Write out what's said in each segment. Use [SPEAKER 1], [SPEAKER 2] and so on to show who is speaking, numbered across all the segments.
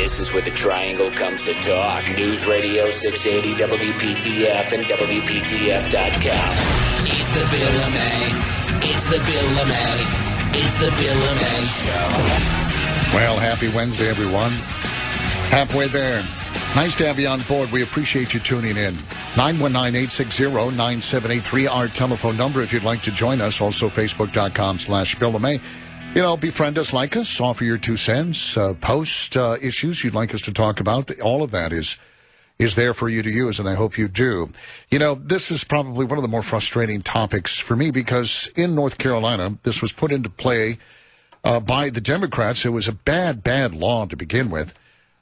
[SPEAKER 1] This is where the triangle comes to talk. News Radio 680 WPTF and WPTF.com. It's the Bill Lumaye. It's the Bill Lumaye. It's the Bill Lumaye Show.
[SPEAKER 2] Well, happy Wednesday, everyone. Halfway there. Nice to have you on board. We appreciate you tuning in. 919-860-9783, our telephone number if you'd like to join us. Also, Facebook.com/Bill Lumaye. You know, befriend us, like us, offer your 2 cents, post issues you'd like us to talk about. All of that is there for you to use, and I hope you do. You know, this is probably one of the more frustrating topics for me because in North Carolina, this was put into play by the Democrats. It was a bad law to begin with,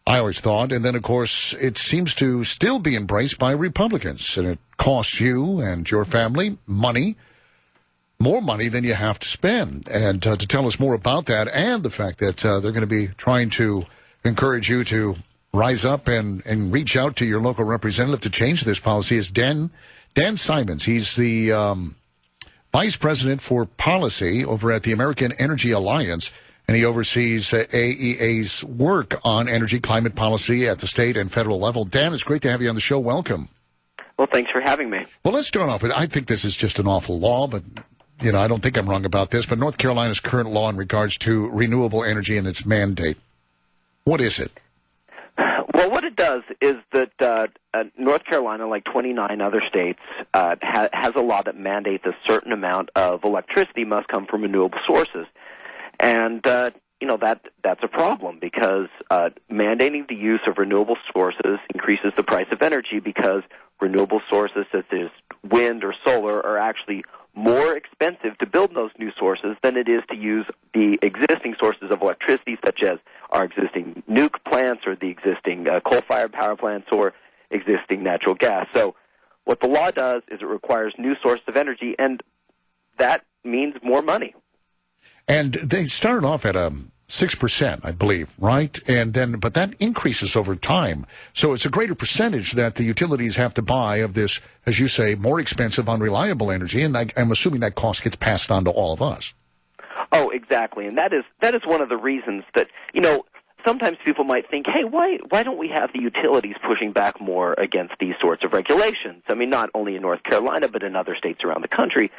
[SPEAKER 2] I always thought. And then, of course, it seems to still be embraced by Republicans, and it costs you and your family money. More money than you have to spend. And to tell us more about that and the fact that they're going to be trying to encourage you to rise up and reach out to your local representative to change this policy is Dan Simmons. He's the Vice President for Policy over at the American Energy Alliance, and he oversees AEA's work on energy climate policy at the state and federal level. Dan, it's great to have you on the show. Welcome.
[SPEAKER 3] Well, thanks for having me.
[SPEAKER 2] Well, let's start off with, I think this is just an awful law, but you know, I don't think I'm wrong about this, but North Carolina's current law in regards to renewable energy and its mandate, what is it?
[SPEAKER 3] Well, what it does is that North Carolina, like 29 other states, has a law that mandates a certain amount of electricity must come from renewable sources. And, you know, that's a problem because mandating the use of renewable sources increases the price of energy because renewable sources such as wind or solar are actually more expensive to build those new sources than it is to use the existing sources of electricity, such as our existing nuke plants or the existing coal-fired power plants or existing natural gas. So what the law does is it requires new sources of energy, and that means more money.
[SPEAKER 2] And they started off at 6%, I believe, right? And then, but that increases over time. So it's a greater percentage that the utilities have to buy of this, as you say, more expensive, unreliable energy. And I'm assuming that cost gets passed on to all of us.
[SPEAKER 3] Oh, exactly. And that is one of the reasons that, you know, sometimes people might think, hey, why don't we have the utilities pushing back more against these sorts of regulations? I mean, not only in North Carolina, but in other states around the country.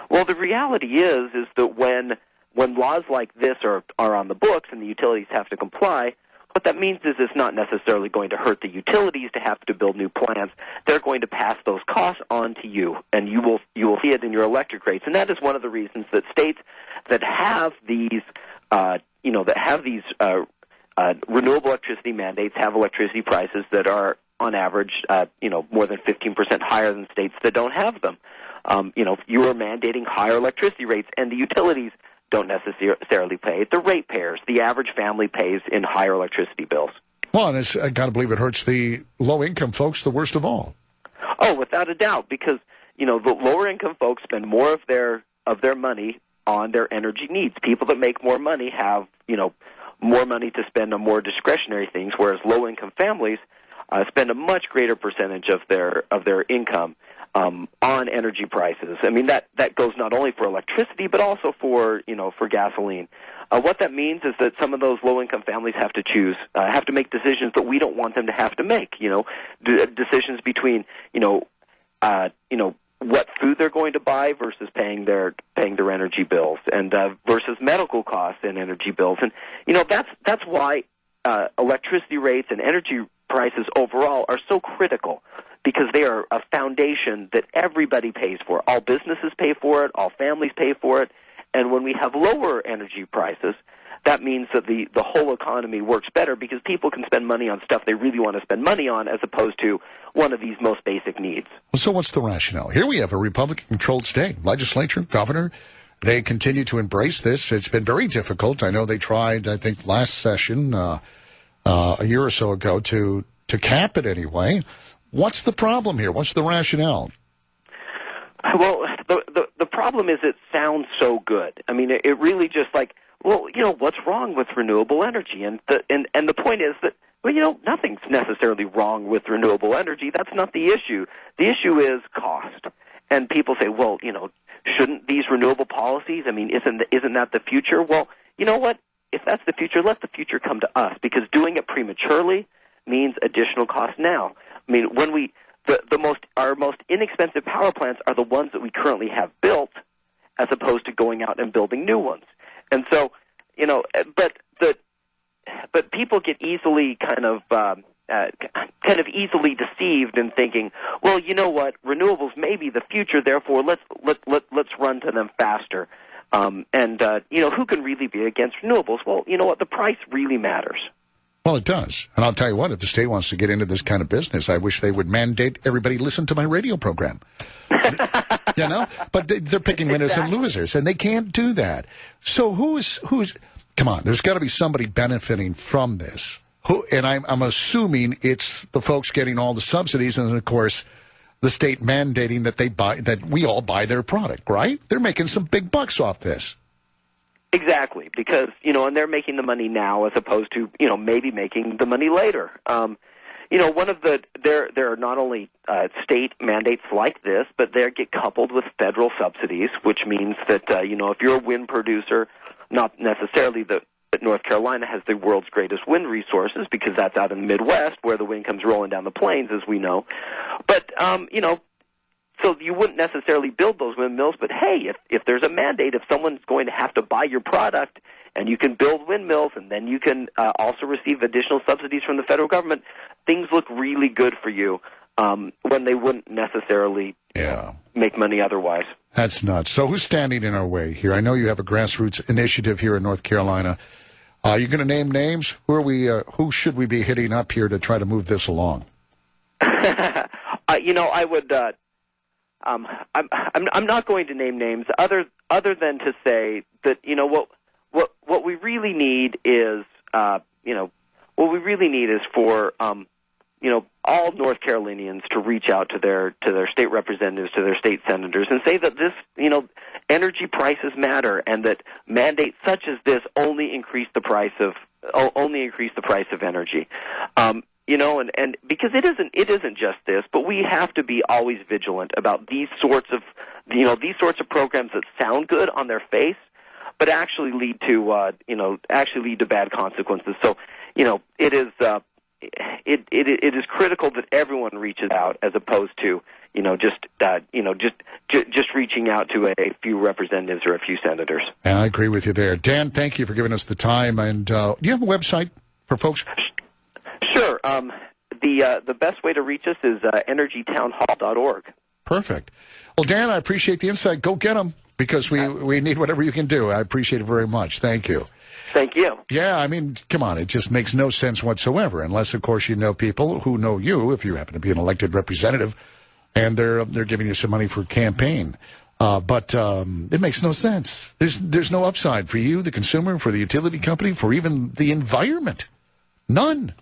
[SPEAKER 3] Well, the reality is that when laws like this are on the books and the utilities have to comply, what that means is it's not necessarily going to hurt the utilities to have to build new plants. They're going to pass those costs on to you, and you will see it in your electric rates. And that is one of the reasons that states that have these, renewable electricity mandates have electricity prices that are on average, more than 15% higher than states that don't have them. You are mandating higher electricity rates, and the utilities don't necessarily pay it. The ratepayers, the average family pays in higher electricity bills.
[SPEAKER 2] Well, and I got to believe it hurts the low-income folks the worst of all.
[SPEAKER 3] Oh, without a doubt, because, the lower-income folks spend more of their money on their energy needs. People that make more money have, more money to spend on more discretionary things, whereas low-income families spend a much greater percentage of their income on energy prices. I mean, that goes not only for electricity, but also for gasoline. What that means is that some of those low-income families have to make decisions that we don't want them to have to make. Decisions between, what food they're going to buy versus paying their energy bills, and versus medical costs and energy bills. And that's why electricity rates and energy prices overall are so critical, because they are a foundation that everybody pays for. All businesses pay for it, all families pay for it, and when we have lower energy prices, that means that the whole economy works better because people can spend money on stuff they really want to spend money on as opposed to one of these most basic needs.
[SPEAKER 2] So what's the rationale? Here we have a Republican-controlled state, legislature, governor. They continue to embrace this. It's been very difficult. I know they tried, I think, last session, a year or so ago, to cap it anyway. What's the problem here? What's the rationale?
[SPEAKER 3] Well, the problem is it sounds so good. I mean, it really just like, well, what's wrong with renewable energy? And the point is that, well, nothing's necessarily wrong with renewable energy. That's not the issue. The issue is cost. And people say, well, shouldn't these renewable policies, I mean, isn't that the future? Well, you know what? if that's the future, let the future come to us, because doing it prematurely means additional cost now. I mean, when our most inexpensive power plants are the ones that we currently have built, as opposed to going out and building new ones. And so, but people get easily kind of easily deceived in thinking, well, you know what, renewables may be the future, therefore let's run to them faster. Who can really be against renewables? Well, you know what, the price really matters.
[SPEAKER 2] Well, it does. And I'll tell you what, if the state wants to get into this kind of business, I wish they would mandate everybody listen to my radio program. But they're picking winners and losers, and they can't do that. So who's come on, there's got to be somebody benefiting from this. And I'm assuming it's the folks getting all the subsidies, and then, of course, the state mandating that we all buy their product, right? They're making some big bucks off this.
[SPEAKER 3] Exactly, because, and they're making the money now as opposed to, maybe making the money later. There are not only state mandates like this, but they get coupled with federal subsidies, which means that, if you're a wind producer, not necessarily that North Carolina has the world's greatest wind resources, because that's out in the Midwest where the wind comes rolling down the plains, as we know. But, so you wouldn't necessarily build those windmills, but hey, if there's a mandate, if someone's going to have to buy your product and you can build windmills and then you can also receive additional subsidies from the federal government, things look really good for you when they wouldn't necessarily make money otherwise.
[SPEAKER 2] That's nuts. So who's standing in our way here? I know you have a grassroots initiative here in North Carolina. Are you going to name names? Who should we be hitting up here to try to move this along?
[SPEAKER 3] I would. I'm not going to name names other than to say that what we really need is for all North Carolinians to reach out to their state representatives, to their state senators, and say that this energy prices matter, and that mandates such as this only increase the price of energy. And because it isn't just this, but we have to be always vigilant about these sorts of programs that sound good on their face, but actually lead to bad consequences. So, it is critical that everyone reaches out, as opposed to just reaching out to a few representatives or a few senators.
[SPEAKER 2] I agree with you there, Dan. Thank you for giving us the time. And do you have a website for folks?
[SPEAKER 3] Sure. The best way to reach us is energytownhall.org.
[SPEAKER 2] Perfect. Well, Dan, I appreciate the insight. Go get them, because we need whatever you can do. I appreciate it very much. Thank you.
[SPEAKER 3] Thank you.
[SPEAKER 2] Yeah, I mean, come on. It just makes no sense whatsoever, unless, of course, you know people who know you, if you happen to be an elected representative, and they're giving you some money for a campaign. But it makes no sense. There's no upside for you, the consumer, for the utility company, for even the environment. None.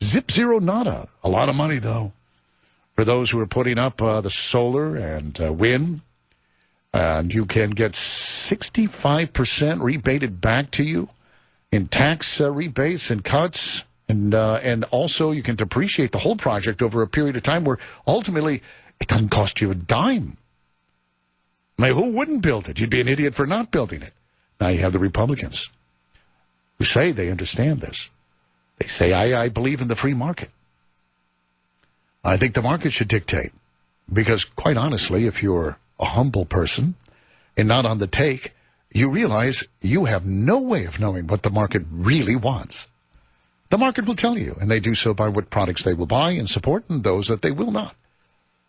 [SPEAKER 2] Zip, zero, nada. A lot of money, though, for those who are putting up the solar and wind. And you can get 65% rebated back to you in tax rebates and cuts. And also you can depreciate the whole project over a period of time where ultimately it doesn't cost you a dime. I mean, who wouldn't build it? You'd be an idiot for not building it. Now you have the Republicans who say they understand this. They say, I believe in the free market. I think the market should dictate. Because, quite honestly, if you're a humble person and not on the take, you realize you have no way of knowing what the market really wants. The market will tell you, and they do so by what products they will buy and support and those that they will not.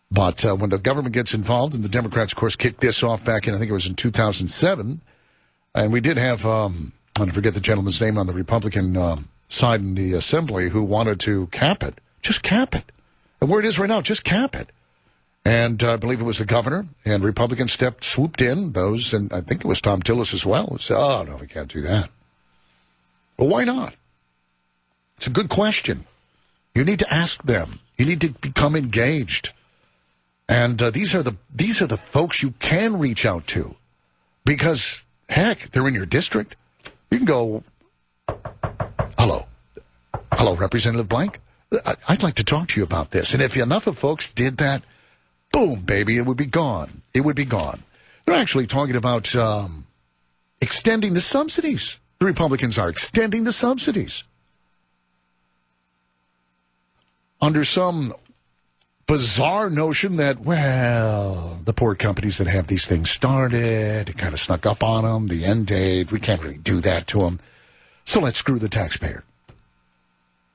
[SPEAKER 2] But when the government gets involved, and the Democrats, of course, kicked this off back in, I think it was in 2007, and we did have, I forget the gentleman's name on the Republican side in the Assembly who wanted to cap it. Just cap it. And where it is right now, just cap it. And I believe it was the governor, and Republicans swooped in, those, and I think it was Tom Tillis as well, and said, oh, no, we can't do that. Well, why not? It's a good question. You need to ask them. You need to become engaged. And these are the folks you can reach out to, because, heck, they're in your district. You can go, hello, Representative Blank. I'd like to talk to you about this. And if enough of folks did that, boom, baby, it would be gone. It would be gone. They're actually talking about extending the subsidies The Republicans are extending the subsidies under some bizarre notion that, well, the poor companies that have these things started, it kind of snuck up on them, the end date, we can't really do that to them. So let's screw the taxpayer.